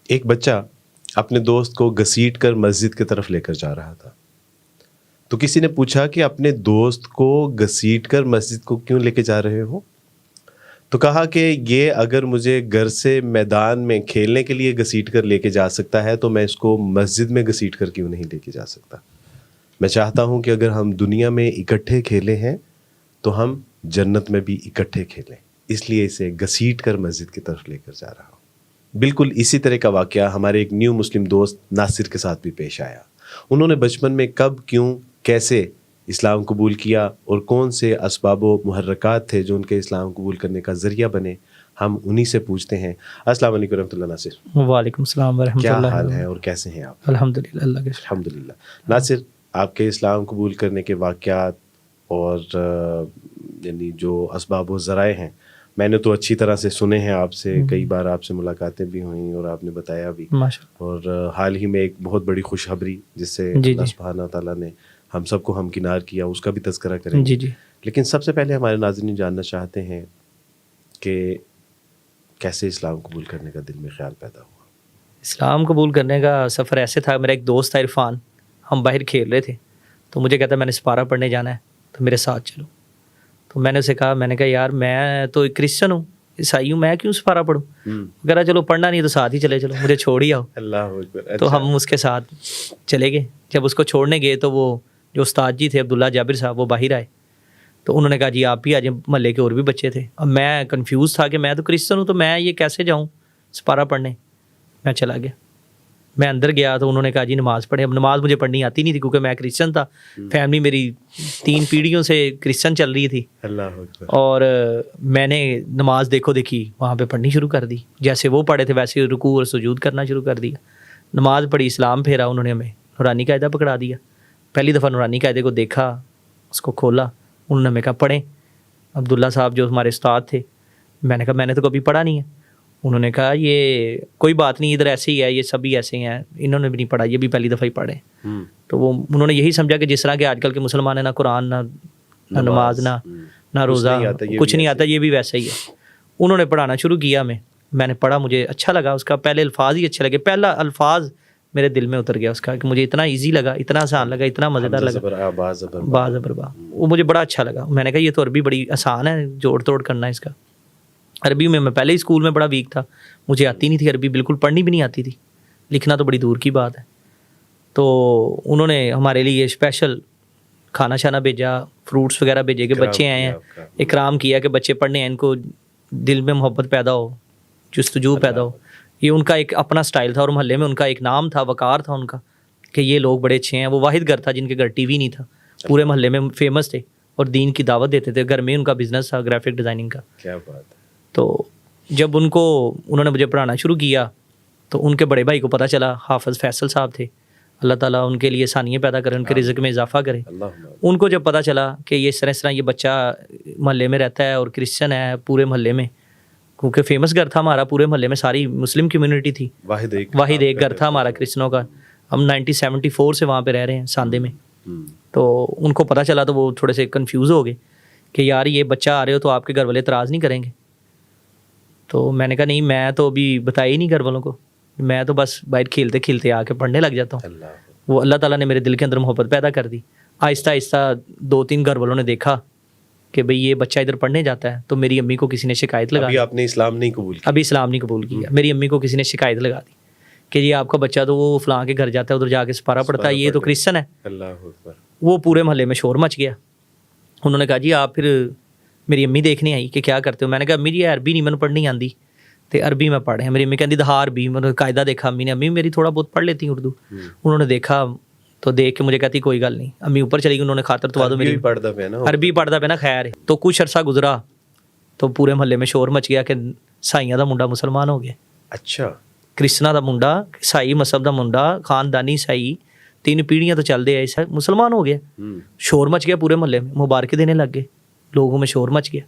ایک بچہ اپنے دوست کو گھسیٹ کر مسجد کی طرف لے کر جا رہا تھا. تو کسی نے پوچھا کہ اپنے دوست کو گھسیٹ کر مسجد کو کیوں لے کے جا رہے ہو؟ تو کہا کہ یہ اگر مجھے گھر سے میدان میں کھیلنے کے لیے گھسیٹ کر لے کے جا سکتا ہے تو میں اس کو مسجد میں گھسیٹ کر کیوں نہیں لے کے جا سکتا. میں چاہتا ہوں کہ اگر ہم دنیا میں اکٹھے کھیلے ہیں تو ہم جنت میں بھی اکٹھے کھیلیں، اس لیے اسے گھسیٹ کر مسجد کی طرف لے کر جا رہا ہوں. بالکل اسی طرح کا واقعہ ہمارے ایک نیو مسلم دوست ناصر کے ساتھ بھی پیش آیا. انہوں نے بچپن میں کب، کیوں، کیسے اسلام قبول کیا اور کون سے اسباب و محرکات تھے جو ان کے اسلام قبول کرنے کا ذریعہ بنے، ہم انہی سے پوچھتے ہیں. السلام علیکم ورحمۃ اللہ. ناصر وعلیکم السلام ورحمۃ اللہ. کیا حال ہے اور کیسے ہیں آپ؟ الحمدللہ، اللہ کا شکر. الحمدللہ. ناصر، آپ کے اسلام قبول کرنے کے واقعات اور یعنی جو اسباب و ذرائع ہیں میں نے تو اچھی طرح سے سنے ہیں، آپ سے کئی بار آپ سے ملاقاتیں بھی ہوئیں اور آپ نے بتایا بھی، اور حال ہی میں ایک بہت بڑی خوشخبری جس سے اللہ سبحانہ تعالیٰ نے ہم سب کو ہمکنار کیا، اس کا بھی تذکرہ کریں گے. لیکن سب سے پہلے ہمارے ناظرین جاننا چاہتے ہیں کہ کیسے اسلام قبول کرنے کا دل میں خیال پیدا ہوا؟ اسلام قبول کرنے کا سفر ایسے تھا، میرا ایک دوست تھا عرفان، ہم باہر کھیل رہے تھے تو مجھے کہتا میں نے سپارہ پڑھنے جانا ہے تو میرے ساتھ چلو. تو میں نے اسے کہا، میں نے کہا یار میں تو ایک کرسچن ہوں، عیسائی ہوں، میں کیوں سپارہ پڑھوں؟ کہہ رہا چلو پڑھنا نہیں تو ساتھ ہی چلے چلو، مجھے چھوڑ ہی آؤ. اللہ اکبر. تو ہم اس کے ساتھ چلے گئے. جب اس کو چھوڑنے گئے تو وہ جو استاد جی تھے عبداللہ جابر صاحب، وہ باہر آئے تو انہوں نے کہا جی آپ بھی آ جائیں. محلے کے اور بھی بچے تھے. اب میں کنفیوز تھا کہ میں تو کرسچن ہوں تو میں یہ کیسے جاؤں سپارہ پڑھنے. میں چلا گیا، میں اندر گیا تو انہوں نے کہا جی نماز پڑھیں. اب نماز مجھے پڑھنی آتی نہیں تھی کیونکہ میں کرسچن تھا، فیملی میری 3 پیڑھیوں سے کرسچن چل رہی تھی. اور میں نے نماز دیکھو دیکھی وہاں پہ پڑھنی شروع کر دی. جیسے وہ پڑھے تھے ویسے رکوع اور سجود کرنا شروع کر دیا. نماز پڑھی، اسلام پھیرا. انہوں نے ہمیں نورانی قاعدہ پکڑا دیا. پہلی دفعہ نورانی قاعدے کو دیکھا، اس کو کھولا. انہوں نے ہمیں کہا پڑھیں. عبداللہ صاحب جو ہمارے استاد تھے، میں نے کہا میں نے تو کبھی پڑھا نہیں ہے. انہوں نے کہا یہ کوئی بات نہیں، ادھر ایسے ہی ہے، یہ سبھی ایسے ہی ہیں، انہوں نے بھی نہیں پڑھا، یہ بھی پہلی دفعہ ہی پڑھے. تو وہ انہوں نے یہی سمجھا کہ جس طرح کہ آج کل کے مسلمان ہیں، نہ قرآن نہ نماز نہ روزہ، کچھ نہیں آتا، یہ بھی ویسا ہی ہے. انہوں نے پڑھانا شروع کیا. میں نے پڑھا، مجھے اچھا لگا. اس کا پہلے الفاظ ہی اچھے لگے. پہلا الفاظ میرے دل میں اتر گیا اس کا کہ مجھے اتنا ایزی لگا، اتنا آسان لگا، اتنا مزیدار لگا. با زبر با، وہ مجھے بڑا اچھا لگا. میں نے کہا یہ تو عربی بڑی آسان ہے، جوڑ توڑ کرنا اس کا. عربی میں پہلے ہی اسکول میں بڑا ویک تھا، مجھے آتی نہیں تھی عربی، بالکل پڑھنی بھی نہیں آتی تھی، لکھنا تو بڑی دور کی بات ہے. تو انہوں نے ہمارے لیے اسپیشل کھانا شانا بھیجا، فروٹس وغیرہ بھیجے کہ بچے آئے ہیں، اکرام کیا کہ بچے پڑھنے ہیں، ان کو دل میں محبت پیدا ہو، جستجو پیدا ہو. یہ ان کا ایک اپنا سٹائل تھا. اور محلے میں ان کا ایک نام تھا، وقار تھا ان کا، کہ یہ لوگ بڑے اچھے ہیں. وہ واحد گھر تھا جن کے گھر ٹی وی نہیں تھا، پورے محلے میں فیمس تھے اور دین کی دعوت دیتے تھے. گھر میں ان کا بزنس تھا گرافک ڈیزائننگ کا. کیا بات ہے. تو جب انہوں نے مجھے پڑھانا شروع کیا تو ان کے بڑے بھائی کو پتہ چلا، حافظ فیصل صاحب تھے، اللہ تعالیٰ ان کے لیے آسانیاں پیدا کرے، ان کے رزق میں اضافہ کرے. ان کو جب پتہ چلا کہ یہ اس طرح یہ بچہ محلے میں رہتا ہے اور کرسچن ہے پورے محلے میں، کیونکہ فیمس گھر تھا ہمارا، پورے محلے میں ساری مسلم کمیونٹی تھی، واحد ایک گھر تھا ہمارا کرسچنوں کا. ہم 1974 سے وہاں پہ رہ رہے ہیں ساندے میں. تو ان کو پتہ چلا تو وہ تھوڑے سے کنفیوز ہو گئے کہ یار یہ بچہ آ رہے ہو تو آپ کے گھر والے اعتراض نہیں کریں گے. تو میں نے کہا نہیں، میں تو ابھی بتایا ہی نہیں گھر والوں کو، میں تو بس باہر کھیلتے کھیلتے آ کے پڑھنے لگ جاتا ہوں. وہ اللہ تعالیٰ نے میرے دل کے اندر محبت پیدا کر دی. آہستہ آہستہ 2-3 گھر والوں نے دیکھا کہ بھئی یہ بچہ ادھر پڑھنے جاتا ہے. تو میری امی کو کسی نے شکایت لگا دی. آپ نے اسلام نہیں قبول کیا؟ ابھی اسلام نہیں قبول کیا. میری امی کو کسی نے شکایت لگا دی کہ یہ آپ کا بچہ تو وہ فلاں کے گھر جاتا ہے، ادھر جا کے سپارہ پڑھتا ہے، یہ تو کرسچن ہے. وہ پورے محلے میں شور مچ گیا. انہوں نے کہا جی آپ پھر، میری امی دیکھنے آئی کہ کیا کرتے ہو. میں نے کہا امی جی عربی نہیں میں پڑھنی آندی تو عربی میں پڑھے. میری امی کہتی دہا عربی. میں نے قاعدہ دیکھا امی نے، امی میری تھوڑا بہت پڑھ لیتی اردو. انہوں نے دیکھا تو دیکھ کے مجھے کہتی کوئی گل نہیں. امی اوپر چلی گئی، انہوں نے خاطر تو میری عربی پڑھتا پہ نا خیر ہے. تو کچھ عرصہ گزرا تو پورے محلے میں شور مچ گیا کہ سائیاں دا منڈا مسلمان ہو گیا. اچھا. کرسچنا دا منڈا، عیسائی مذہب دا منڈا، خاندانی عیسائی، 3 پیڑھیاں تو چل دے آئے، مسلمان ہو گیا. شور مچ گیا پورے محلے میں، مبارکیں دینے لگ گئے، لوگوں میں شور مچ گیا.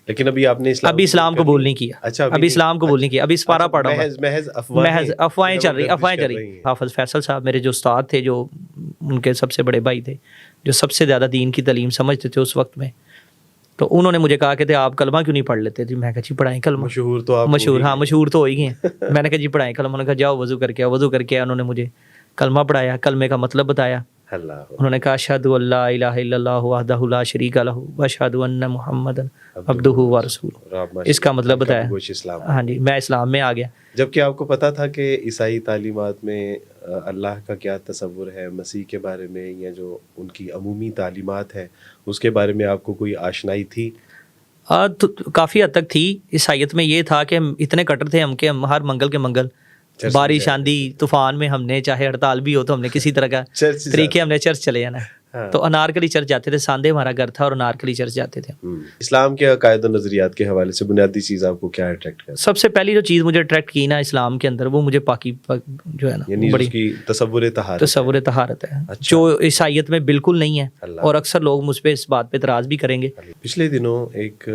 لیکن ابھی آپ نے اسلام قبول نہیں کیا. اچھا، ابھی اسلام قبول نہیں کیا، ابھی سپارہ پڑھا ہوا، محض افواہیں چل رہی. حافظ فیصل صاحب میرے جو استاد تھے، جو ان کے سب سے بڑے بھائی تھے، جو سب سے زیادہ دین کی تعلیم سمجھتے تھے اس وقت میں، تو انہوں نے مجھے کہا کہ آپ کلمہ کیوں نہیں پڑھ لیتے جی؟ میں کہا جی پڑھائیں کلمہ. مشہور تو آپ مشہور، ہاں مشہور تو ہو ہی گئے ہیں. میں نے کہا جی پڑھائیں کلمہ. انہوں نے کہا جاؤ وضو کر کے آؤ. وضو کر کے آیا، انہوں نے مجھے کلمہ پڑھایا، کلمے کا مطلب بتایا. اللہ انہوں نے کہا اشہد ان لا الہ الا اللہ وحدہ لا شریک لہ واشہد ان محمدًا عبدہ ورسولہ. اس کا مطلب بتایا. اسلام. ہاں جی، میں اسلام میں آ گیا. جبکہ آپ کو پتا تھا کہ عیسائی تعلیمات میں اللہ کا کیا تصور ہے، مسیح کے بارے میں، یا جو ان کی عمومی تعلیمات ہے اس کے بارے میں آپ کو کوئی آشنائی تھی؟ تو کافی حد تک تھی. عیسائیت میں یہ تھا کہ ہم اتنے کٹر تھے ہم کہ ہم ہر منگل کے منگل بارش آندھی طوفان میں ہم نے چاہے ہڑتال بھی ہو تو ہم نے کسی طرح کا طریقے ہم نے چرچ چلے جانا. تو انارکلی چرچ جاتے تھے. ساندے ہمارا گھر تھا اور انارکلی چرچ جاتے تھے. اسلام کے عقائد و نظریات کے حوالے سے بنیادی چیز آپ کو کیا اٹریکٹ کرتی؟ سب سے پہلی جو چیز مجھے اٹریکٹ کی نا اسلام کے اندر، وہ مجھے پاکی جو ہے نا یعنی بڑی اس کی تصور طہارت ہے، جو عیسائیت میں بالکل نہیں ہے. اور اکثر لوگ مجھ پہ اس بات پہ اعتراض بھی کریں گے. پچھلے دنوں ایک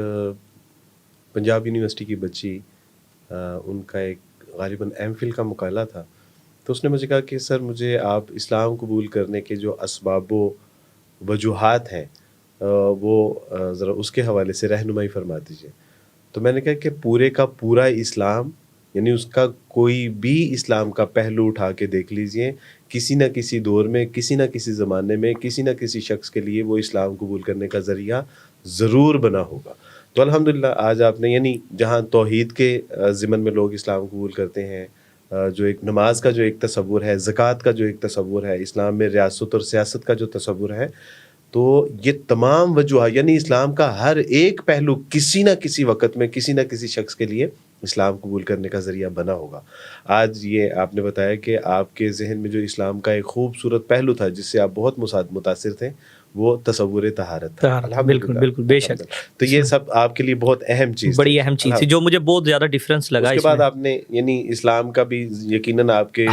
پنجاب یونیورسٹی کی بچی، ان کا ایک غالباً ایم فل کا مقالہ تھا، تو اس نے مجھے کہا کہ سر مجھے آپ اسلام قبول کرنے کے جو اسباب و وجوہات ہیں وہ ذرا اس کے حوالے سے رہنمائی فرما دیجیے. تو میں نے کہا کہ پورے کا پورا اسلام، یعنی اس کا کوئی بھی اسلام کا پہلو اٹھا کے دیکھ لیجئے، کسی نہ کسی دور میں، کسی نہ کسی زمانے میں، کسی نہ کسی شخص کے لیے وہ اسلام قبول کرنے کا ذریعہ ضرور بنا ہوگا. تو الحمدللہ آج آپ نے، یعنی جہاں توحید کے ضمن میں لوگ اسلام قبول کرتے ہیں، جو ایک نماز کا جو ایک تصور ہے، زکوٰۃ کا جو ایک تصور ہے، اسلام میں ریاست اور سیاست کا جو تصور ہے، تو یہ تمام وجوہات، یعنی اسلام کا ہر ایک پہلو کسی نہ کسی وقت میں کسی نہ کسی شخص کے لیے اسلام قبول کرنے کا ذریعہ بنا ہوگا. آج یہ آپ نے بتایا کہ آپ کے ذہن میں جو اسلام کا ایک خوبصورت پہلو تھا جس سے آپ بہت متاثر تھے، وہ تصور طہارت تھا. بالکل بالکل، بے شک. تو یہ سب آپ کے لیے بہت اہم چیز، بڑی اہم چیز تھی جو مجھے بہت زیادہ ڈفرینس لگا. اس کے بعد آپ نے یعنی اسلام کا بھی یقیناً آپ کے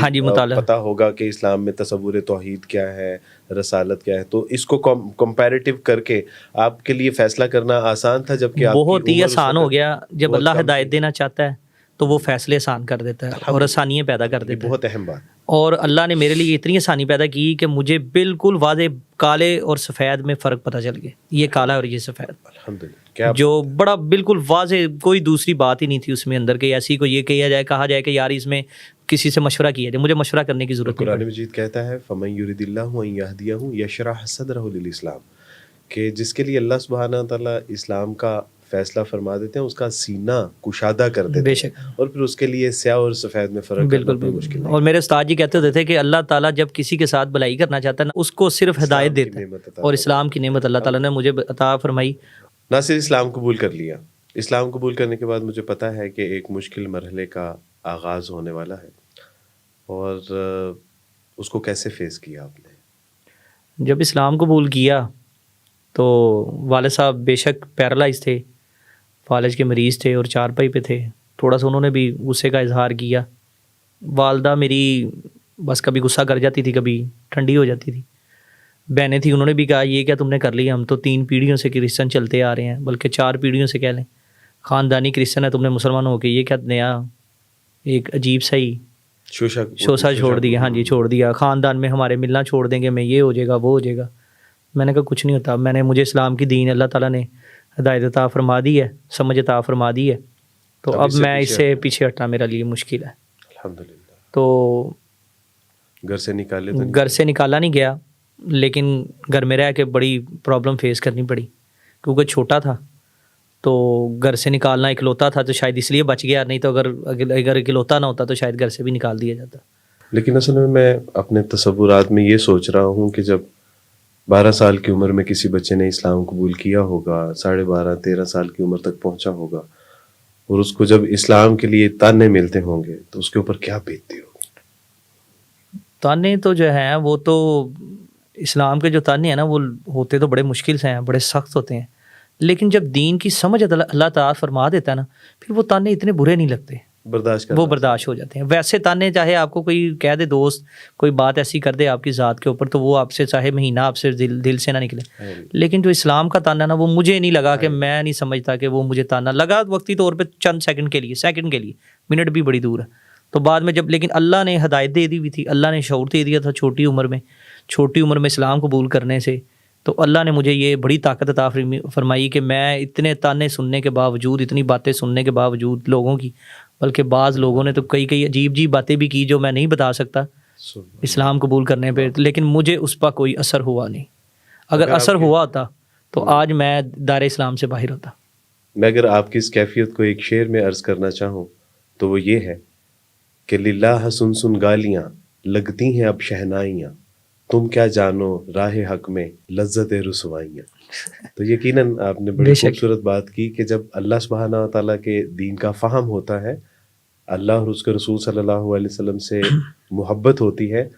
پتہ ہوگا کہ اسلام میں تصور توحید کیا ہے، رسالت کیا ہے، تو اس کو کمپیریٹیو کر کے آپ کے لیے فیصلہ کرنا آسان تھا؟ جبکہ بہت ہی آسان ہو گیا. جب اللہ ہدایت دینا چاہتا ہے تو وہ فیصلے آسان کر دیتا ہے اور آسانیاں پیدا کر دیتا ہے. بہت اہم بات. اور اللہ نے میرے لیے اتنی آسانی پیدا کی کہ مجھے بالکل واضح کالے اور سفید میں فرق پتہ چل گیا. یہ کالا اور یہ سفید، الحمدللہ، جو بڑا بالکل واضح، کوئی دوسری بات ہی نہیں تھی اس میں اندر کہ ایسی کو یہ کہا جائے کہ یار اس میں کسی سے مشورہ کیا جائے. مجھے مشورہ کرنے کی ضرورت نہیں. قرآن مجید کہتا ہے فَمَن يُرِدِ اللَّهُ أَن يَهْدِيَهُ يَشْرَحْ صَدْرَهُ لِلْإِسْلَامِ، کہ جس کے لیے اللہ سبحانہ تعالیٰ اسلام کا فیصلہ فرما دیتے ہیں، اس کا سینہ کشادہ کر دیتے ہیں، اور پھر اس کے لیے سیاہ اور سفید میں فرق کرنا بڑی مشکل ہے. اور میرے استاد جی کہتے ہوتے تھے کہ اللہ تعالیٰ جب کسی کے ساتھ بھلائی کرنا چاہتا ہے نا، اس کو صرف ہدایت دیتا ہے. اور اسلام کی نعمت اللہ تعالیٰ نے مجھے عطا فرمائی. نہ صرف اسلام قبول کر لیا، اسلام قبول کرنے کے بعد مجھے پتہ ہے کہ ایک مشکل مرحلے کا آغاز ہونے والا ہے، اور اس کو کیسے فیس کیا آپ نے؟ جب اسلام قبول کیا تو والد صاحب بے شک پیرالائز تھے، فالج کے مریض تھے اور چارپائی پہ تھے. تھوڑا سا انہوں نے بھی غصے کا اظہار کیا. والدہ میری بس کبھی غصہ کر جاتی تھی، کبھی ٹھنڈی ہو جاتی تھی. بہنیں تھیں، انہوں نے بھی کہا یہ کیا تم نے کر لیا، ہم تو 3 پیڑھیوں سے کرسچن چلتے آ رہے ہیں، بلکہ 4 پیڑھیوں سے کہہ لیں، خاندانی کرسچن ہے، تم نے مسلمان ہو کے یہ کیا نیا ایک عجیب سا ہی شوشہ چھوڑ دیا. ہاں جی، چھوڑ دیا. خاندان میں ہمارے ملنا چھوڑ دیں گے، میں یہ ہو جائے گا، وہ ہو جائے گا. میں نے کہا کچھ نہیں ہوتا. مجھے اسلام کی دین اللہ تعالیٰ نے ہدایت عطا فرما دی ہے، سمجھ عطا فرما دی ہے، تو اب میں اس سے پیچھے ہٹنا میرے لیے مشکل ہے. الحمدللہ. تو گھر سے نکالا نہیں گیا، لیکن گھر میں رہ کے بڑی پرابلم فیس کرنی پڑی کیونکہ چھوٹا تھا. تو گھر سے نکالنا اکلوتا تھا تو شاید اس لیے بچ گیا، نہیں تو اگر اکلوتا نہ ہوتا تو شاید گھر سے بھی نکال دیا جاتا. لیکن اصل میں اپنے تصورات میں یہ سوچ رہا ہوں کہ جب 12 سال کی عمر میں کسی بچے نے اسلام قبول کیا ہوگا، 12.5-13 سال کی عمر تک پہنچا ہوگا، اور اس کو جب اسلام کے لیے تانے ملتے ہوں گے تو اس کے اوپر کیا بیتتی ہوگی؟ تانے تو جو ہیں وہ تو اسلام کے جو تانے ہیں نا، وہ ہوتے تو بڑے مشکل سے ہیں، بڑے سخت ہوتے ہیں. لیکن جب دین کی سمجھ اللہ تعالیٰ فرما دیتا ہے نا، پھر وہ تانے اتنے برے نہیں لگتے، وہ برداشت ہو جاتے ہیں. ویسے تانے چاہے آپ کو کوئی کہہ دے، دوست کوئی بات ایسی کر دے آپ کی ذات کے اوپر، تو وہ آپ سے چاہے مہینہ آپ سے دل سے نہ نکلے. لیکن جو اسلام کا تانا نا، وہ مجھے نہیں لگا کہ میں نہیں سمجھتا کہ وہ مجھے تانا لگا وقتی طور پہ چند سیکنڈ کے لیے، منٹ بھی بڑی دور ہے. تو بعد میں جب لیکن اللہ نے ہدایت دے دی ہوئی تھی، اللہ نے شعور دے دیا تھا چھوٹی عمر میں اسلام قبول کرنے سے، تو اللہ نے مجھے یہ بڑی طاقت عطا فرمائی کہ میں اتنے تانے سننے کے باوجود، اتنی باتیں سننے کے باوجود لوگوں کی، بلکہ بعض لوگوں نے تو کئی عجیب باتیں بھی کی جو میں نہیں بتا سکتا اسلام قبول کرنے پہ، لیکن مجھے اس پر کوئی اثر ہوا نہیں. اگر اثر ہوا ہوتا تو آج میں دار اسلام سے باہر ہوتا. میں اگر آپ کی اس کیفیت کو ایک شعر میں عرض کرنا چاہوں تو وہ یہ ہے کہ للہ سن سن گالیاں لگتی ہیں اب شہنائیاں، تم کیا جانو راہ حق میں لذت رسوائیاں. تو یقیناً آپ نے بڑی خوبصورت بات کی کہ جب اللہ سبحانہ تعالیٰ کے دین کا فہم ہوتا ہے، اللہ اور اس کے رسول صلی اللہ علیہ وسلم سے محبت ہوتی ہے،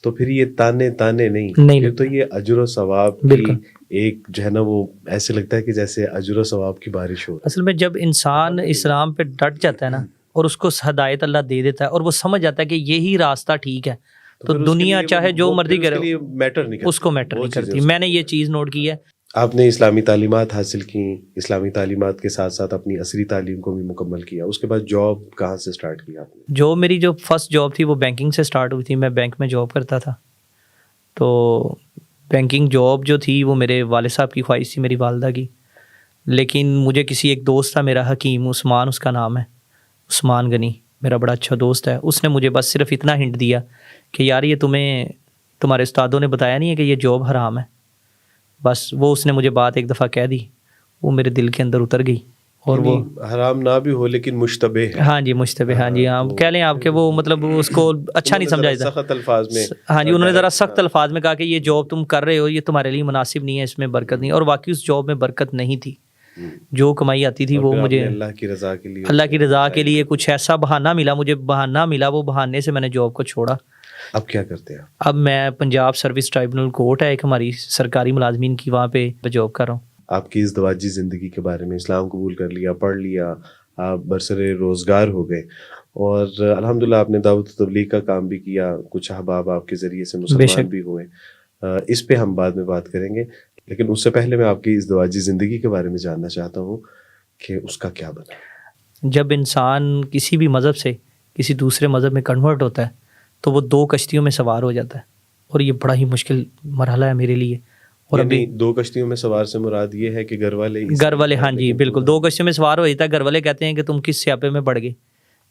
تو پھر یہ تانے نہیں، پھر تو یہ اجر و ثواب کی ایک جو ہے نا وہ ایسے لگتا ہے کہ جیسے اجر و ثواب کی بارش ہو. اصل میں جب انسان اسلام پہ ڈٹ جاتا ہے نا اور اس کو ہدایت اللہ دے دیتا ہے اور وہ سمجھ جاتا ہے کہ یہی راستہ ٹھیک ہے، تو دنیا چاہے جو مرضی کرے اس کو میٹر نہیں کرتی. میں نے یہ چیز نوٹ کی ہے. آپ نے اسلامی تعلیمات حاصل کی، اسلامی تعلیمات کے ساتھ ساتھ اپنی عصری تعلیم کو بھی مکمل کیا، اس کے بعد جاب کہاں سے سٹارٹ کی آپ نے؟ جو میری جو فرسٹ جاب تھی وہ بینکنگ سے سٹارٹ ہوئی تھی. میں بینک میں جاب کرتا تھا. تو بینکنگ جاب جو تھی وہ میرے والد صاحب کی خواہش تھی، میری والدہ کی. لیکن مجھے کسی ایک دوست تھا میرا، حکیم عثمان اس کا نام ہے، عثمان غنی، میرا بڑا اچھا دوست ہے. اس نے مجھے بس صرف اتنا ہنٹ دیا کہ یار یہ تمہارے استادوں نے بتایا نہیں ہے کہ یہ جاب حرام ہے. بس وہ اس نے مجھے بات ایک دفعہ کہہ دی، وہ میرے دل کے اندر اتر گئی. اور وہ حرام نہ بھی ہو لیکن مشتبہ ہے. ہاں جی مشتبہ، ہاں جی ہاں کہہ لیں آپ کہ وہ مطلب اس کو اچھا نہیں سمجھا جاتا. سخت الفاظ میں، ہاں جی انہوں نے ذرا سخت الفاظ میں کہا کہ یہ جاب تم کر رہے ہو یہ تمہارے لیے مناسب نہیں ہے، اس میں برکت نہیں. اور واقعی اس جاب میں برکت نہیں تھی. جو کمائی آتی تھی وہ مجھے اللہ کی رضا کے لیے کچھ ایسا بہانہ ملا، وہ بہانے سے میں نے جاب کو چھوڑا. اب کیا کرتے ہیں؟ اب میں پنجاب سروس ٹرائبونل کورٹ ہے ایک ہماری سرکاری ملازمین کی، وہاں پہ جاب کر رہا ہوں. آپ کی ازدواجی زندگی کے بارے میں، اسلام قبول کر لیا، پڑھ لیا، آپ برسر روزگار ہو گئے، اور الحمدللہ آپ نے دعوت و تبلیغ کا کام بھی کیا، کچھ احباب آپ کے ذریعے سے مسلمان بھی ہوئے. اس پہ ہم بعد میں بات کریں گے، لیکن اس سے پہلے میں آپ کی ازدواجی زندگی کے بارے میں جاننا چاہتا ہوں کہ اس کا کیا بنا. جب انسان کسی بھی مذہب سے کسی دوسرے مذہب میں کنورٹ ہوتا ہے تو وہ 2 کشتیوں میں سوار ہو جاتا ہے، اور یہ بڑا ہی مشکل مرحلہ ہے میرے لیے. اور ابھی 2 کشتیوں میں سوار سے مراد یہ ہے کہ گھر والے ہاں جی بالکل 2 کشتیوں میں سوار ہو جاتا ہے. گھر والے کہتے ہیں کہ تم کس سیاپے میں پڑ گئے.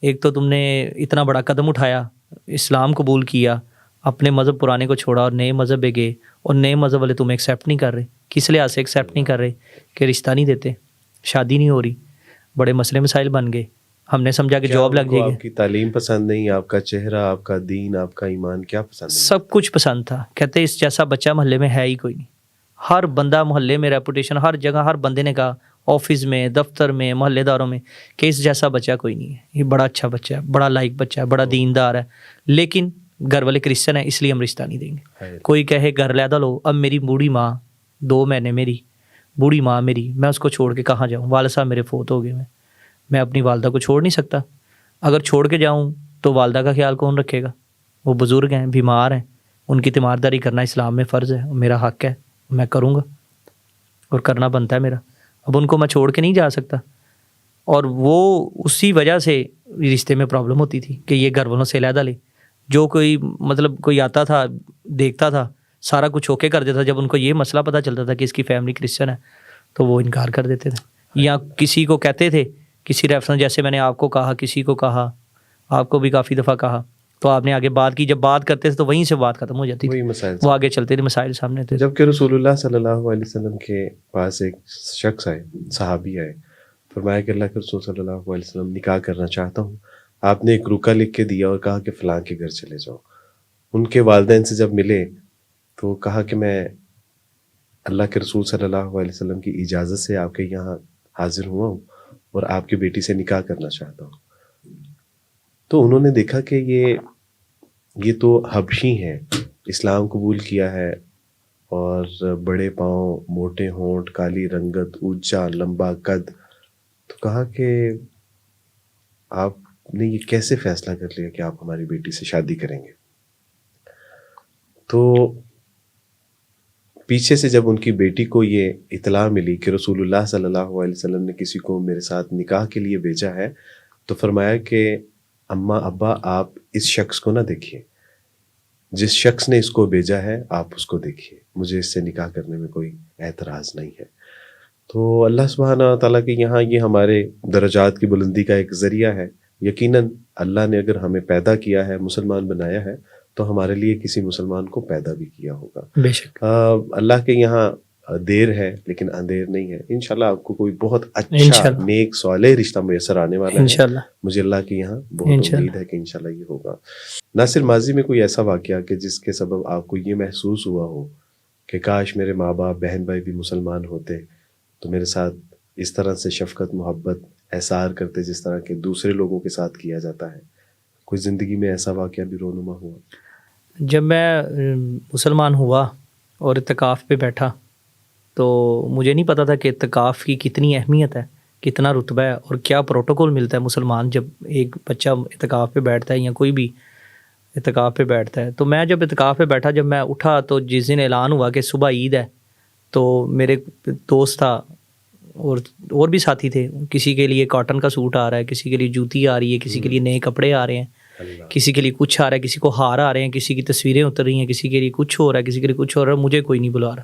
ایک تو تم نے اتنا بڑا قدم اٹھایا، اسلام قبول کیا، اپنے مذہب پرانے کو چھوڑا اور نئے مذہب پہ گئے، اور نئے مذہب والے تمہیں ایکسیپٹ نہیں کر رہے. کس لحاظ سے ایکسیپٹ نہیں کر رہے؟ کہ رشتہ نہیں دیتے، شادی نہیں ہو رہی، بڑے مسئلے مسائل بن گئے. ہم نے سمجھا کہ جاب لگ جائے گی. آپ کی تعلیم پسند نہیں، آپ کا چہرہ، آپ کا دین، آپ کا ایمان کیا پسند ہے؟ سب کچھ پسند تھا. کہتے اس جیسا بچہ محلے میں ہے ہی کوئی نہیں. ہر بندہ محلے میں، ریپوٹیشن ہر جگہ، ہر بندے نے کہا، آفس میں، دفتر میں، محلے داروں میں، کہ اس جیسا بچہ کوئی نہیں ہے. یہ بڑا اچھا بچہ ہے، بڑا لائق بچہ ہے، بڑا دیندار ہے. لیکن گھر والے کرسچن ہیں اس لیے ہم رشتہ نہیں دیں گے. کوئی کہے گھر لیدا لو. اب میری بوڑھی ماں 2 مہینے میری بوڑھی ماں میری، میں اس کو چھوڑ کے کہاں جاؤں؟ والد صاحب میرے فوت ہو گئے، میں اپنی والدہ کو چھوڑ نہیں سکتا. اگر چھوڑ کے جاؤں تو والدہ کا خیال کون رکھے گا؟ وہ بزرگ ہیں، بیمار ہیں، ان کی تیمارداری کرنا اسلام میں فرض ہے، میرا حق ہے، میں کروں گا اور کرنا بنتا ہے میرا. اب ان کو میں چھوڑ کے نہیں جا سکتا. اور وہ اسی وجہ سے رشتے میں پرابلم ہوتی تھی کہ یہ گھر والوں سے علیحدہ لے. جو کوئی آتا تھا دیکھتا تھا سارا کچھ اوکے کر دیتا. جب ان کو یہ مسئلہ پتہ چلتا تھا کہ اس کی فیملی کرسچن ہے تو وہ انکار کر دیتے تھے. یا کسی کو کہتے تھے، کسی ریفرنس، جیسے میں نے آپ کو کہا، کسی کو کہا، آپ کو بھی کافی دفعہ کہا، تو آپ نے آگے بات کی. جب بات کرتے تھے تو وہیں سے بات ختم ہو جاتی تھی، وہ آگے چلتے تھے، مسائل سامنے تھے. جب کہ رسول اللہ صلی اللہ علیہ وسلم کے پاس ایک شخص آئے، صحابی آئے، فرمایا کہ اللہ کے رسول صلی اللہ علیہ وسلم نکاح کرنا چاہتا ہوں. آپ نے ایک رکا لکھ کے دیا اور کہا کہ فلاں کے گھر چلے جاؤ. ان کے والدین سے جب ملے تو کہا کہ میں اللہ کے رسول صلی اللہ علیہ وسلم کی اجازت سے آپ کے یہاں حاضر ہوا ہوں اور آپ کی بیٹی سے نکاح کرنا چاہتا ہوں. تو انہوں نے دیکھا کہ یہ تو حبشی ہیں، اسلام قبول کیا ہے، اور بڑے پاؤں، موٹے ہونٹ، کالی رنگت، اونچا لمبا قد. تو کہا کہ آپ نے یہ کیسے فیصلہ کر لیا کہ آپ ہماری بیٹی سے شادی کریں گے؟ تو پیچھے سے جب ان کی بیٹی کو یہ اطلاع ملی کہ رسول اللہ صلی اللہ علیہ وسلم نے کسی کو میرے ساتھ نکاح کے لیے بھیجا ہے، تو فرمایا کہ اماں ابا آپ اس شخص کو نہ دیکھیے، جس شخص نے اس کو بھیجا ہے آپ اس کو دیکھیے. مجھے اس سے نکاح کرنے میں کوئی اعتراض نہیں ہے. تو اللہ سبحانہ تعالیٰ کے یہاں یہ ہمارے درجات کی بلندی کا ایک ذریعہ ہے. یقیناً اللہ نے اگر ہمیں پیدا کیا ہے، مسلمان بنایا ہے، تو ہمارے لیے کسی مسلمان کو پیدا بھی کیا ہوگا. بے شک اللہ کے یہاں دیر ہے لیکن اندھیر نہیں ہے. انشاءاللہ آپ کو کوئی بہت اچھا انشاءاللہ نیک صالح رشتہ میسر آنے والا ہے. انشاءاللہ مجھے اللہ کے یہاں بہت انشاءاللہ. امید ہے کہ انشاءاللہ یہ ہوگا. ناصر، ماضی میں کوئی ایسا واقعہ کہ جس کے سبب آپ کو یہ محسوس ہوا ہو کہ کاش میرے ماں باپ بہن بھائی بھی مسلمان ہوتے تو میرے ساتھ اس طرح سے شفقت محبت احسار کرتے جس طرح کے دوسرے لوگوں کے ساتھ کیا جاتا ہے؟ کوئی زندگی میں ایسا واقعہ بھی رونما ہوا؟ جب میں مسلمان ہوا اور اعتکاف پہ بیٹھا تو مجھے نہیں پتا تھا کہ اعتکاف کی کتنی اہمیت ہے، کتنا رتبہ ہے اور کیا پروٹوکول ملتا ہے مسلمان جب ایک بچہ اعتکاف پہ بیٹھتا ہے یا کوئی بھی اعتکاف پہ بیٹھتا ہے. تو میں جب اعتکاف پہ بیٹھا، جب میں اٹھا تو جس دن اعلان ہوا کہ صبح عید ہے، تو میرے دوست تھا اور بھی ساتھی تھے. کسی کے لیے کاٹن کا سوٹ آ رہا ہے، کسی کے لیے جوتی آ رہی ہے، کسی کے لیے نئے کپڑے آ رہے ہیں، کسی کے لیے کچھ آ رہا ہے، کسی کو ہار آ رہے ہیں، کسی کی تصویریں اتر رہی ہیں، کسی کے لیے کچھ ہو رہا ہے، کسی کے لیے کچھ ہو رہا ہے. مجھے کوئی نہیں بلا رہا.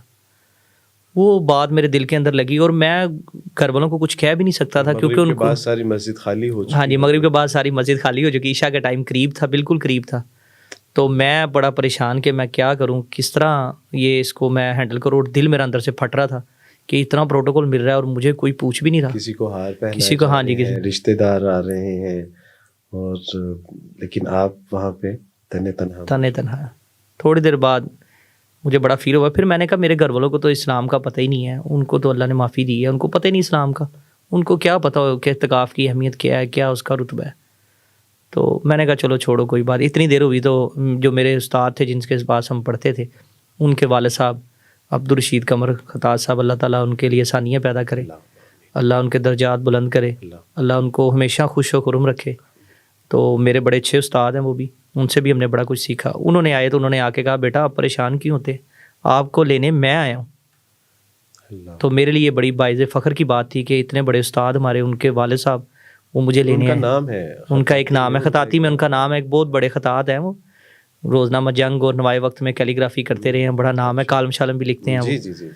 وہ بات میرے دل کے اندر لگی اور میں گھر والوں کو کچھ کہہ بھی نہیں سکتا تھا کیونکہ ان کو بعد ساری مسجد خالی ہو چکی. ہاں جی، مغرب کے بعد ساری مسجد خالی ہو چکی. عشاء کا ٹائم قریب تھا، بالکل قریب تھا. تو میں بڑا پریشان کہ میں کیا کروں، کس طرح یہ اس کو میں ہینڈل کروں. اور دل میرا اندر سے پھٹ رہا تھا کہ اتنا پروٹوکول مل رہا ہے اور مجھے کوئی پوچھ بھی نہیں رہا. کسی کو ہار پہنا، کسی کو، ہاں جی، کسی رشتے دار آ رہے ہیں اور لیکن آپ وہاں پہ تنہا. تھوڑی دیر بعد مجھے بڑا فیل ہوا. پھر میں نے کہا میرے گھر والوں کو تو اسلام کا پتہ ہی نہیں ہے، ان کو تو اللہ نے معافی دی ہے، ان کو پتہ ہی نہیں اسلام کا، ان کو کیا پتہ ہو کہ اعتکاف کی اہمیت کیا ہے، کیا اس کا رتبہ ہے. تو میں نے کہا چلو چھوڑو کوئی بات. اتنی دیر ہوئی تو جو میرے استاد تھے جن کے پاس ہم پڑھتے تھے، ان کے والد صاحب عبدالرشید قمر خطاط صاحب، اللہ تعالیٰ ان کے لیے آسانیاں پیدا کرے، اللہ ان کے درجات بلند کرے، اللہ ان کو ہمیشہ خوش و خرم رکھے. تو میرے بڑے اچھے استاد ہیں وہ بھی، ان سے بھی ہم نے بڑا کچھ سیکھا. انہوں نے آئے تو انہوں نے آ کے کہا بیٹا آپ پریشان کیوں ہوتے، آپ کو لینے میں آیا ہوں. تو میرے لیے بڑی باعث فخر کی بات تھی کہ اتنے بڑے استاد ہمارے، ان کے والد صاحب وہ مجھے لینے آئے. نام ہے ان کا ایک نام ہے خطاطی میں، ان کا نام ہے، ایک بہت بڑے خطاط ہیں وہ. روزنامہ جنگ اور نوائے وقت میں کیلیگرافی کرتے رہے ہیں، بڑا نام ہے، کالم شالم بھی لکھتے ہیں وہ.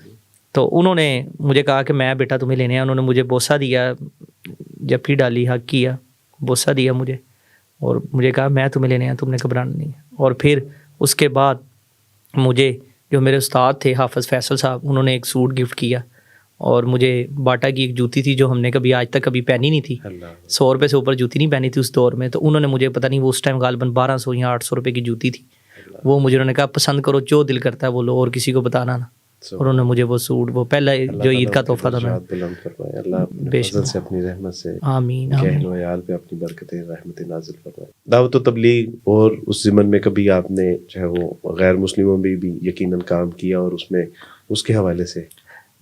تو انہوں نے مجھے کہا کہ میں بیٹا تمہیں لینے آیا. انہوں نے مجھے بوسہ دیا، جپی ڈالی، حق کیا، بوسہ دیا مجھے اور مجھے کہا میں تمہیں لینے آیا، تم نے گھبرانا نہیں ہے. اور پھر اس کے بعد مجھے جو میرے استاد تھے حافظ فیصل صاحب، انہوں نے ایک سوٹ گفٹ کیا اور مجھے باٹا کی ایک جوتی تھی جو ہم نے کبھی آج تک کبھی پہنی نہیں تھی. 100 روپے سے اوپر جوتی نہیں پہنی تھی اس دور میں. تو انہوں نے مجھے پتہ نہیں وہ اس ٹائم غالباً 1200 یا 800 روپے کی جوتی تھی. وہ مجھے انہوں نے کہا پسند کرو، جو دل کرتا ہے وہ لو اور کسی کو بتانا نا. اور انہوں نے مجھے وہ سوٹ، وہ پہلا جو عید کا تحفہ تھا، اللہ اپنے فضل سے اپنی رحمت سے آمین اہل و عیال پہ اپنی برکتیں رحمتیں نازل فرمائے. دعوت و تبلیغ اور اس ضمن میں کبھی آپ نے جو ہے وہ غیر مسلموں میں بھی یقیناً کام کیا اور اس میں اس کے حوالے سے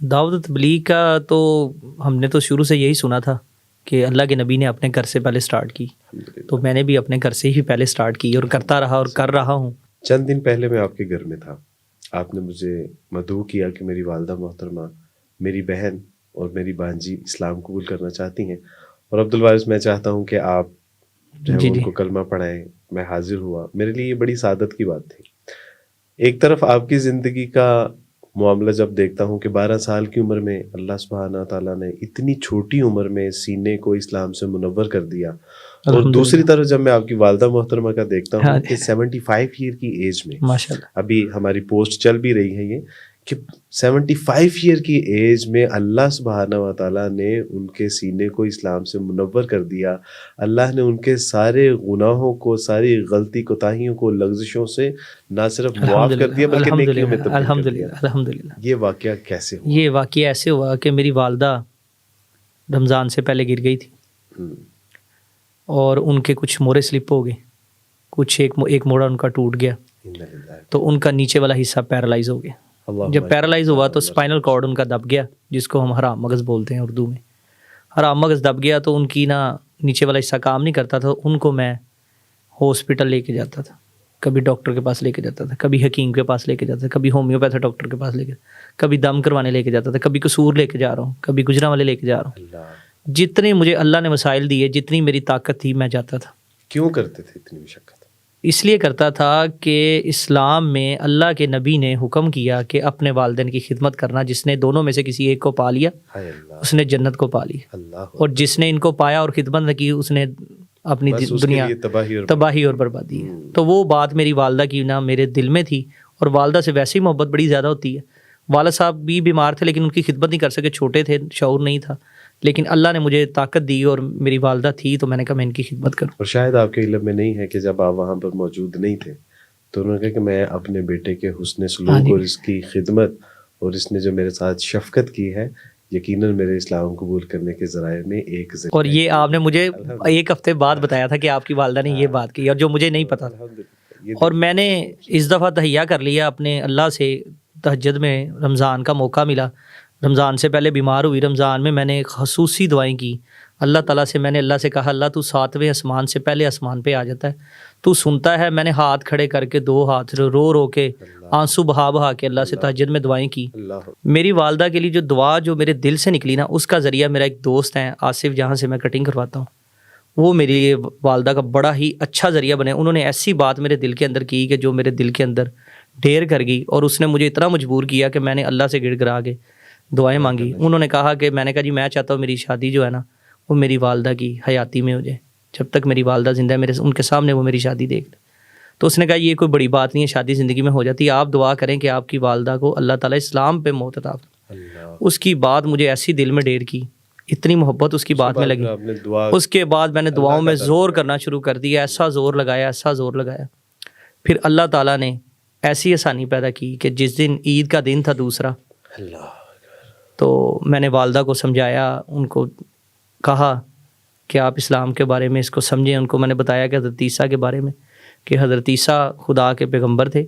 دعوت و تبلیغ کا تو ہم نے تو شروع سے یہی سنا تھا کہ اللہ کے نبی نے اپنے گھر سے پہلے سٹارٹ کی، تو میں نے بھی اپنے گھر سے ہی پہلے سٹارٹ کی اور کرتا رہا اور کر رہا ہوں. چند دن پہلے میں آپ کے گھر میں تھا، آپ نے مجھے مدعو کیا کہ میری والدہ محترمہ، میری بہن اور میری بانجی اسلام قبول کرنا چاہتی ہیں اور عبدالوارث میں چاہتا ہوں کہ آپ جو ہے ان کو کلمہ پڑھائیں. میں حاضر ہوا. میرے لیے یہ بڑی سعادت کی بات تھی. ایک طرف آپ کی زندگی کا معاملہ جب دیکھتا ہوں کہ 12 سال کی عمر میں اللہ سبحانہ تعالیٰ نے اتنی چھوٹی عمر میں سینے کو اسلام سے منور کر دیا، اور دوسری طرف جب میں آپ کی والدہ محترمہ کا دیکھتا ہوں کہ 75 ایئر کی ایج میں، ابھی ہماری پوسٹ چل بھی رہی ہے یہ کہ 75 ایئر کی ایج میں اللہ سبحانہ و تعالیٰ نے ان کے سینے کو اسلام سے منور کر دیا. اللہ نے ان کے سارے گناہوں کو، ساری غلطی کوتاہیوں کو، لغزشوں سے نہ صرف معاف کر دیا بلکہ نیکیوں میں تبدیل کر دیا. الحمدللہ. یہ واقعہ کیسے ہوا؟ یہ واقعہ ایسے ہوا کہ میری والدہ رمضان سے پہلے گر گئی تھی اور ان کے کچھ مورے سلپ ہو گئے، کچھ ایک موڑا ان کا ٹوٹ گیا، تو ان کا نیچے والا حصہ پیرالائز ہو گیا. جب پیرالائز ہوا تو اسپائنل کارڈ ان کا دب گیا، جس کو ہم حرام مغز بولتے ہیں اردو میں. حرام مغز دب گیا تو ان کی نا نیچے والا حصہ کام نہیں کرتا تھا. ان کو میں ہاسپٹل لے کے جاتا تھا، کبھی ڈاکٹر کے پاس لے کے جاتا تھا، کبھی حکیم کے پاس لے کے جاتا تھا، کبھی ہومیوپیتھ ڈاکٹر کے پاس لے کے، کبھی دم کروانے لے کے جاتا تھا، کبھی قصور لے کے جا رہا ہوں، کبھی گجرا والے لے کے جا رہا ہوں. جتنے مجھے اللہ نے وسائل دیے، جتنی میری طاقت تھی، میں جاتا تھا. کیوں کرتے تھے اتنی مشقت؟ اس لیے کرتا تھا کہ اسلام میں اللہ کے نبی نے حکم کیا کہ اپنے والدین کی خدمت کرنا، جس نے دونوں میں سے کسی ایک کو پا لیا ہائے اللہ اس نے جنت کو پا لی، اللہ اور جس نے ان کو پایا اور خدمت نہ کی اس نے اپنی بس اس کے دنیا لیے تباہی اور بربادی ہے۔ تو وہ بات میری والدہ کی نا میرے دل میں تھی، اور والدہ سے ویسے ہی محبت بڑی زیادہ ہوتی ہے۔ والد صاحب بھی بیمار تھے لیکن ان کی خدمت نہیں کر سکے، چھوٹے تھے، شعور نہیں تھا، لیکن اللہ نے مجھے طاقت دی اور میری والدہ تھی تو میں نے کہا میں ان کی خدمت کروں۔ اور شاید آپ کے علم میں نہیں ہے کہ جب آپ وہاں پر موجود نہیں تھے تو انہوں نے کہا کہ میں اپنے بیٹے کے حسن سلوک اور اس کی خدمت اور اس نے جو میرے ساتھ شفقت کی ہے یقیناً میرے اسلام قبول کرنے کے ذرائع میں ایک ذریعہ اور یہ آپ نے مجھے ایک ہفتے بعد بتایا تھا کہ آپ کی والدہ نے یہ بات کی، اور جو مجھے نہیں پتا تھا۔ اور میں نے اس دفعہ تہیہ کر لیا اپنے اللہ سے، تہجد میں رمضان کا موقع ملا، رمضان سے پہلے بیمار ہوئی، رمضان میں میں نے خصوصی دعائیں کی اللہ تعالیٰ سے۔ میں نے اللہ سے کہا اللہ تو 7ویں آسمان سے پہلے آسمان پہ آ جاتا ہے، تو سنتا ہے۔ میں نے ہاتھ کھڑے کر کے 2 ہاتھ رو رو کے آنسو بہا بہا کے اللہ سے تہجد میں دعائیں کی۔ اللہ میری والدہ کے لیے جو دعا جو میرے دل سے نکلی نا، اس کا ذریعہ میرا ایک دوست ہے آصف، جہاں سے میں کٹنگ کرواتا ہوں، وہ میری لیے والدہ کا بڑا ہی اچھا ذریعہ بنے۔ انہوں نے ایسی بات میرے دل کے اندر کی کہ جو میرے دل کے اندر ڈھیر کر گئی، اور اس نے مجھے اتنا مجبور کیا کہ میں نے اللہ سے گڑ گڑا کے دعائیں مانگی۔ انہوں نے کہا کہ میں نے کہا جی میں چاہتا ہوں میری شادی جو ہے نا وہ میری والدہ کی حیاتی میں ہو جائے، جب تک میری والدہ زندہ ہے ان کے سامنے وہ میری شادی دیکھ لیں۔ تو اس نے کہا یہ کوئی بڑی بات نہیں ہے، شادی زندگی میں ہو جاتی ہے، آپ دعا کریں کہ آپ کی والدہ کو اللہ تعالیٰ اسلام پہ موت عطا فرمائے۔ اللہ اس کی بات مجھے ایسی دل میں ڈیر کی، اتنی محبت اس کی بات میں لگی۔ آپ نے دعا اس کے بعد میں نے دعاؤں میں زور کرنا شروع کر دیا، ایسا زور لگایا، ایسا زور لگایا۔ پھر اللہ تعالیٰ نے ایسی آسانی پیدا کی کہ جس دن عید کا دن تھا دوسرا، اللہ تو میں نے والدہ کو سمجھایا، ان کو کہا کہ آپ اسلام کے بارے میں اس کو سمجھیں۔ ان کو میں نے بتایا کہ حضرت عیسیٰ کے بارے میں، کہ حضرت عیسیٰ خدا کے پیغمبر تھے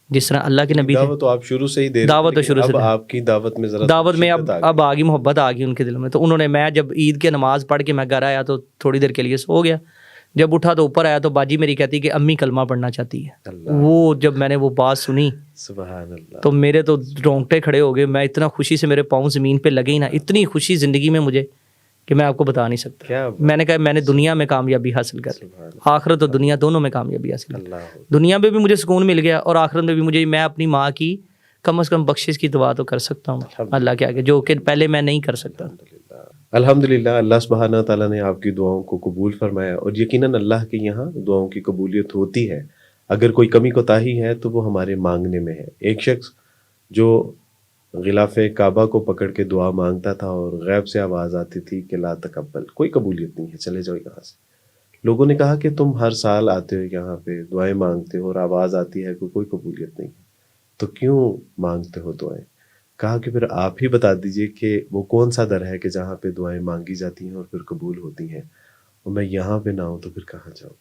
جس طرح اللہ کے نبی تھے۔ دعوت تو آپ شروع سے ہی دے رہے دعوت تو تھے، شروع سے اب دے۔ آپ کی دعوت میں ذرا دعوت میں شدت آ اب آ گئی، محبت آ گئی ان کے دل میں۔ تو انہوں نے، میں جب عید کے نماز پڑھ کے میں گھر آیا تو تھوڑی دیر کے لیے سو گیا، جب اٹھا تو اوپر آیا تو باجی میری کہتی کہ امی کلمہ پڑھنا چاہتی ہے۔ اللہ وہ جب میں نے وہ بات سنی سبحان اللہ تو میرے تو رونگٹے کھڑے ہو گئے، میں اتنا خوشی سے میرے پاؤں زمین پہ لگے ہی نا، اتنی خوشی زندگی میں مجھے کہ میں آپ کو بتا نہیں سکتا۔ کیا میں نے کہا میں نے دنیا میں کامیابی حاصل کر لی، سبحان اللہ آخرت اور دنیا دونوں میں کامیابی حاصل کر لی۔ اللہ دنیا میں بھی مجھے سکون مل گیا اور آخرت میں بھی مجھے، میں اپنی ماں کی کم از کم بخشش کی دعا تو کر سکتا ہوں اللہ کے آگے، جو کہ پہلے میں نہیں کر سکتا۔ الحمدللہ اللہ سبحانہ تعالیٰ نے آپ کی دعاؤں کو قبول فرمایا، اور یقیناً اللہ کے یہاں دعاؤں کی قبولیت ہوتی ہے۔ اگر کوئی کمی کوتاہی ہے تو وہ ہمارے مانگنے میں ہے۔ ایک شخص جو غلاف کعبہ کو پکڑ کے دعا مانگتا تھا اور غیب سے آواز آتی تھی کہ لا تقبل، کوئی قبولیت نہیں ہے، چلے جاؤ یہاں سے۔ لوگوں نے کہا کہ تم ہر سال آتے ہو یہاں پہ دعائیں مانگتے ہو اور آواز آتی ہے کہ کوئی قبولیت نہیں ہے، تو کیوں مانگتے ہو دعائیں؟ کہا کہ پھر آپ ہی بتا دیجئے کہ وہ کون سا در ہے کہ جہاں پہ دعائیں مانگی جاتی ہیں اور پھر قبول ہوتی ہیں، اور میں یہاں پہ نہ ہوں تو پھر کہاں جاؤں؟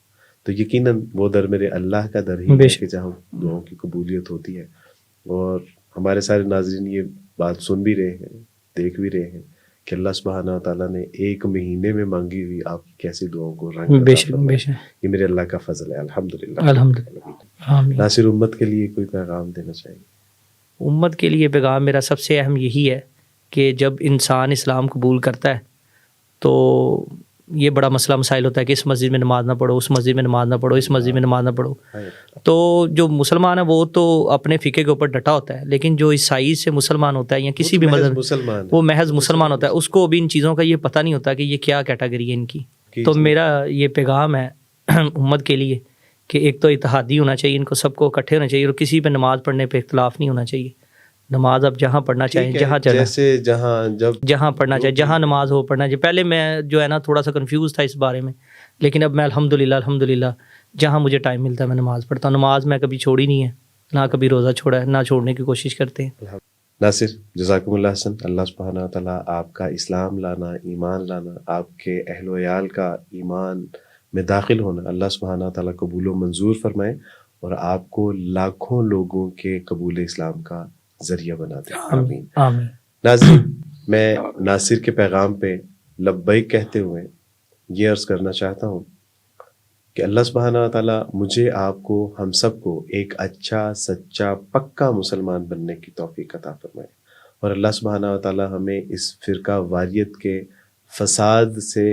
تو یقیناً وہ در میرے اللہ کا در ہی ہے کہ جہاں دعاؤں کی قبولیت ہوتی ہے۔ اور ہمارے سارے ناظرین یہ بات سن بھی رہے ہیں، دیکھ بھی رہے ہیں کہ اللہ سبحانہ تعالیٰ نے 1 مہینے میں مانگی ہوئی آپ کی کیسی دعاؤں کو رنگ بے عطا شک فرمایا۔ بے شک، یہ میرے اللہ کا فضل ہے، الحمدللہ۔ الحمدللہ، آمین۔ ناصر، امت کے لیے کوئی پیغام دینا چاہیے؟ امت کے لیے پیغام میرا سب سے اہم یہی ہے کہ جب انسان اسلام قبول کرتا ہے تو یہ بڑا مسئلہ مسائل ہوتا ہے کہ اس مسجد میں نماز نہ پڑھو، اس مسجد میں نماز نہ پڑھو، اس مسجد میں نماز نہ پڑھو۔ تو جو مسلمان ہے وہ تو اپنے فقہ کے اوپر ڈٹا ہوتا ہے، لیکن جو عیسائی سے مسلمان ہوتا ہے یا کسی بھی مذہب، مسلمان وہ محض مسلمان ہوتا ہے، اس کو بھی ان چیزوں کا یہ پتہ نہیں ہوتا کہ یہ کیا کیٹیگری ہے ان کی۔ تو میرا یہ پیغام ہے امت کے لیے کہ ایک تو اتحادی ہونا چاہیے، ان کو سب کو اکٹھے ہونا چاہیے، اور کسی پہ نماز پڑھنے پہ اختلاف نہیں ہونا چاہیے۔ نماز اب جہاں پڑھنا چاہیں، جہاں چاہیں، جیسے جہاں پڑھنا چاہے، جہاں نماز ہو پڑھنا چاہیے۔ پہلے میں جو ہے نا تھوڑا سا کنفیوز تھا اس بارے میں، لیکن اب میں الحمدللہ جہاں مجھے ٹائم ملتا ہے میں نماز پڑھتا ہوں۔ نماز میں کبھی چھوڑی نہیں ہے، نہ کبھی روزہ چھوڑا ہے، نہ چھوڑنے کی کوشش کرتے ہیں۔ ناصر، جزاکم اللہ حسن۔ اللہ سبحانہ تعالیٰ آپ کا اسلام لانا، ایمان لانا، آپ کے اہل و عیال کا ایمان میں داخل ہونا اللہ سبحانہ تعالیٰ قبول و منظور فرمائے، اور آپ کو لاکھوں لوگوں کے قبول اسلام کا ذریعہ بنا دے۔ آمین آمین۔ ناظرین، میں ناصر کے پیغام پہ لبیک کہتے ہوئے یہ عرض کرنا چاہتا ہوں کہ اللہ سبحانہ تعالیٰ مجھے، آپ کو، ہم سب کو ایک اچھا، سچا، پکا مسلمان بننے کی توفیق عطا فرمائے، اور اللہ سبحانہ تعالیٰ ہمیں اس فرقہ واریت کے فساد سے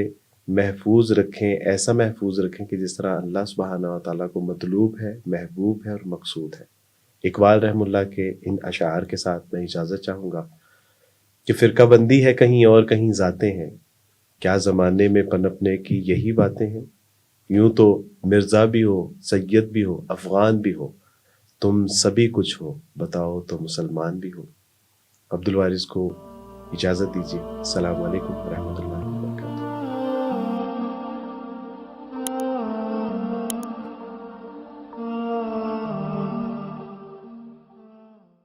محفوظ رکھیں، ایسا محفوظ رکھیں کہ جس طرح اللہ سبحانہ و تعالیٰ کو مطلوب ہے، محبوب ہے اور مقصود ہے۔ اقبال رحمہ اللہ کے ان اشعار کے ساتھ میں اجازت چاہوں گا کہ فرقہ بندی ہے کہیں اور کہیں ذاتیں ہیں، کیا زمانے میں پنپنے کی یہی باتیں ہیں، یوں تو مرزا بھی ہو، سید بھی ہو، افغان بھی ہو، تم سبھی کچھ ہو، بتاؤ تو مسلمان بھی ہو۔ عبدالوارث کو اجازت دیجیے۔ السلام علیکم ورحمۃ اللہ۔